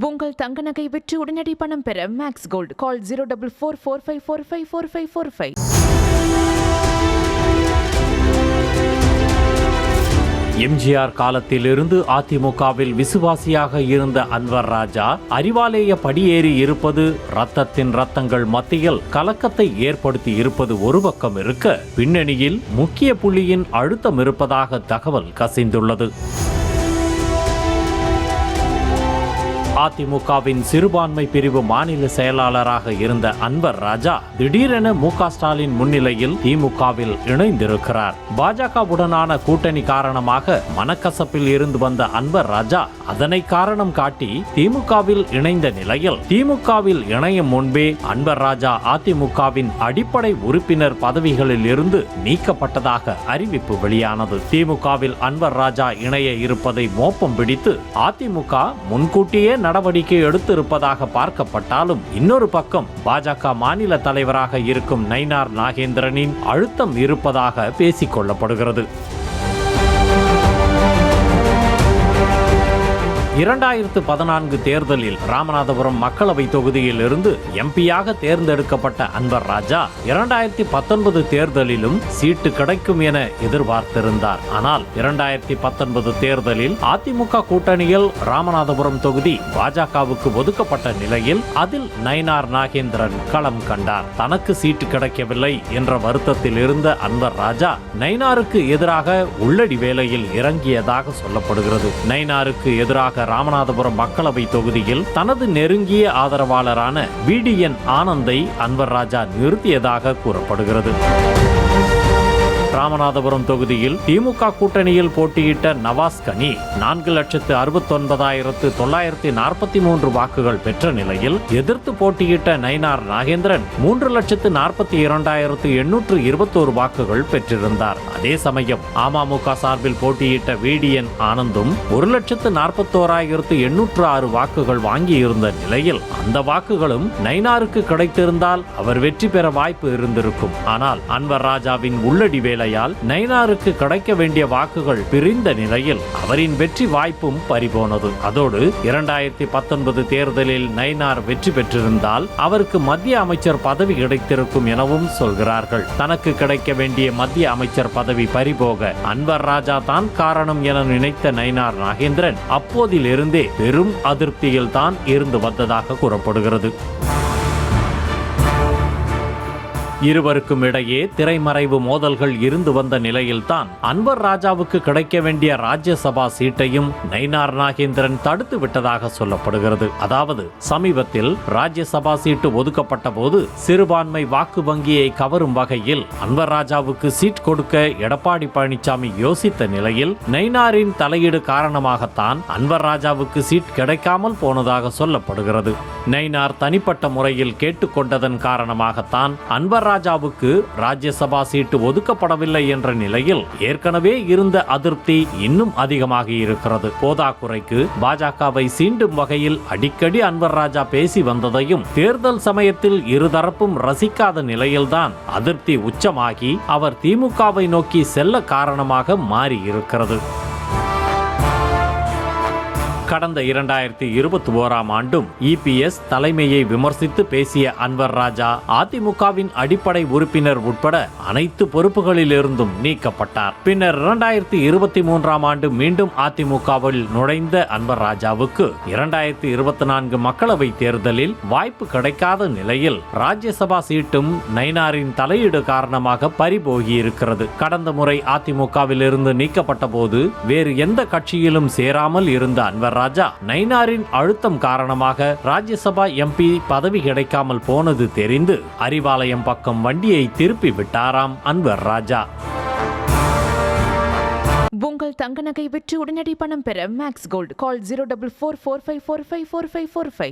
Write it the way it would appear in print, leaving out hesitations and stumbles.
உங்கள் தங்க நகை விற்று உடனடி பணம் பெற மேக்ஸ் கோல்ட் கால் 04445454545. எம்ஜிஆர் காலத்திலிருந்து அதிமுகவில் விசுவாசியாக இருந்த அன்வர் ராஜா அறிவாலய படியேறி இருப்பது ரத்தத்தின் ரத்தங்கள் மத்தியில் கலக்கத்தை ஏற்படுத்தி இருப்பது ஒரு பக்கம் இருக்க, பின்னணியில் முக்கிய புள்ளியின் அழுத்தம் இருப்பதாக தகவல் கசிந்துள்ளது. அதிமுகவின் சிறுபான்மை பிரிவு மாநில செயலாளராக இருந்த அன்வர் ராஜா திடீரென மு.க. ஸ்டாலின் முன்னிலையில் திமுகவில் இணைந்திருக்கிறார். பாஜகவுடனான கூட்டணி காரணமாக மனக்கசப்பில் இருந்து வந்த அன்வர் ராஜா அதனை காரணம் காட்டி திமுகவில் இணைந்த நிலையில், திமுகவில் இணையும் முன்பே அன்வர் ராஜா அதிமுகவின் அடிப்படை உறுப்பினர் பதவிகளில் இருந்து நீக்கப்பட்டதாக அறிவிப்பு வெளியானது. திமுகவில் அன்வர் ராஜா இணைய இருப்பதை மோப்பம் பிடித்து அதிமுக முன்கூட்டியே நடவடிக்கை எடுத்திருப்பதாக பார்க்கப்பட்டாலும், இன்னொரு பக்கம் பாஜக மாநில தலைவராக இருக்கும் நயினார் நாகேந்திரனின் அழுத்தம் இருப்பதாக பேசிக் கொள்ளப்படுகிறது. 2014 தேர்தலில் ராமநாதபுரம் மக்களவை தொகுதியில் இருந்து எம்பியாக தேர்ந்தெடுக்கப்பட்ட அன்வர் ராஜா 2019 தேர்தலிலும் சீட்டு கிடைக்கும் என எதிர்பார்த்திருந்தார். ஆனால் 2019 தேர்தலில் அதிமுக கூட்டணியில் ராமநாதபுரம் தொகுதி பாஜகவுக்கு ஒதுக்கப்பட்ட நிலையில் அதில் நயினார் நாகேந்திரன் களம் கண்டார். தனக்கு சீட்டு கிடைக்கவில்லை என்ற வருத்தத்தில் இருந்த அன்வர் ராஜா நயினாருக்கு எதிராக உள்ளடி வேலையில் இறங்கியதாக சொல்லப்படுகிறது. நயினாருக்கு எதிராக ராமநாதபுரம் மக்களவை தொகுதியில் தனது நெருங்கிய ஆதரவாளரான VDN ஆனந்தை அன்வர் ராஜா நிறுத்தியதாக கூறப்படுகிறது. ராமநாதபுரம் தொகுதியில் திமுக கூட்டணியில் போட்டியிட்ட நவாஸ் கனி 4,69,943 வாக்குகள் பெற்ற நிலையில், எதிர்த்து போட்டியிட்ட நயினார் நாகேந்திரன் 3,42,821 வாக்குகள் பெற்றிருந்தார். அதே சமயம் அமமுக சார்பில் போட்டியிட்ட VDN ஆனந்தும் 1,41,806 வாக்குகள் வாங்கியிருந்த நிலையில், அந்த வாக்குகளும் நயினாருக்கு கிடைத்திருந்தால் அவர் வெற்றி பெற வாய்ப்பு இருந்திருக்கும். ஆனால் அன்வர் ராஜாவின் உள்ளடி வேலையால் நயினாருக்கு கிடைக்க வேண்டிய வாக்குகள் பிரிந்த நிலையில் அவரின் வெற்றி வாய்ப்பும் பறிபோனது. அதோடு 2019 தேர்தலில் நயினார் வெற்றி பெற்றிருந்தால் அவருக்கு மத்திய அமைச்சர் பதவி கிடைத்திருக்கும் எனவும் சொல்கிறார்கள். தனக்கு கிடைக்க வேண்டிய மத்திய அமைச்சர் பதவி பறிபோக அன்வர் ராஜா தான் காரணம் என நினைத்த நயினார் நாகேந்திரன் அப்போதிலிருந்தே பெரும் அதிருப்தியில் தான் இருந்து வந்ததாக கூறப்படுகிறது. இருவருக்கும் இடையே திரைமறைவு மோதல்கள் இருந்து வந்த நிலையில்தான் அன்வர் ராஜாவுக்கு கிடைக்க வேண்டிய ராஜ்யசபா சீட்டையும் நயினார் நாகேந்திரன் தடுத்து விட்டதாக சொல்லப்படுகிறது. அதாவது, சமீபத்தில் ராஜ்யசபா சீட்டு ஒதுக்கப்பட்ட போது சிறுபான்மை வாக்கு வங்கியை கவரும் வகையில் அன்வர் ராஜாவுக்கு சீட் கொடுக்க எடப்பாடி பழனிசாமி யோசித்த நிலையில் நயினாரின் தலையீடு காரணமாகத்தான் அன்வர் ராஜாவுக்கு சீட் கிடைக்காமல் போனதாக சொல்லப்படுகிறது. நயினார் தனிப்பட்ட முறையில் கேட்டுக்கொண்டதன் காரணமாகத்தான் அன்வர் ராஜாவுக்கு ராஜ்யசபா சீட்டு ஒதுக்கப்படவில்லை என்ற நிலையில் ஏற்கனவே இருந்த அதிருப்தி இன்னும் அதிகமாகி இருக்கிறது. போதாக்குறைக்கு பாஜகவை சீண்டும் வகையில் அடிக்கடி அன்வர் ராஜா பேசி வந்ததையும் தேர்தல் சமயத்தில் இருதரப்பும் ரசிக்காத நிலையில்தான் அதிருப்தி உச்சமாகி அவர் திமுகவை நோக்கி செல்ல காரணமாக மாறி இருக்கிறது. கடந்த 2021 ஆண்டும் EPS தலைமையை விமர்சித்து பேசிய அன்வர் ராஜா அதிமுகவின் அடிப்படை உறுப்பினர் உட்பட அனைத்து பொறுப்புகளிலிருந்தும் நீக்கப்பட்டார். பின்னர் 2023 ஆண்டு மீண்டும் அதிமுகவில் நுழைந்த அன்வர் ராஜாவுக்கு 2024 மக்களவை தேர்தலில் வாய்ப்பு கிடைக்காத நிலையில் ராஜ்யசபா சீட்டும் நயினாரின் தலையீடு காரணமாக பறிபோகி இருக்கிறது. கடந்த முறை அதிமுகவில் இருந்து நீக்கப்பட்ட போது வேறு எந்த கட்சியிலும் சேராமல் இருந்த அன்வர் ராஜா நயினாரின் அழுத்தம் காரணமாக ராஜ்யசபா MP பதவி கிடைக்காமல் போனது தெரிந்து அறிவாலயம் பக்கம் வண்டியை திருப்பி விட்டாராம் அன்வர் ராஜா. உங்கள் தங்க நகை விற்று உடனடி பணம் பெற மேக்ஸ் கோல்ட் கால் 04445454545.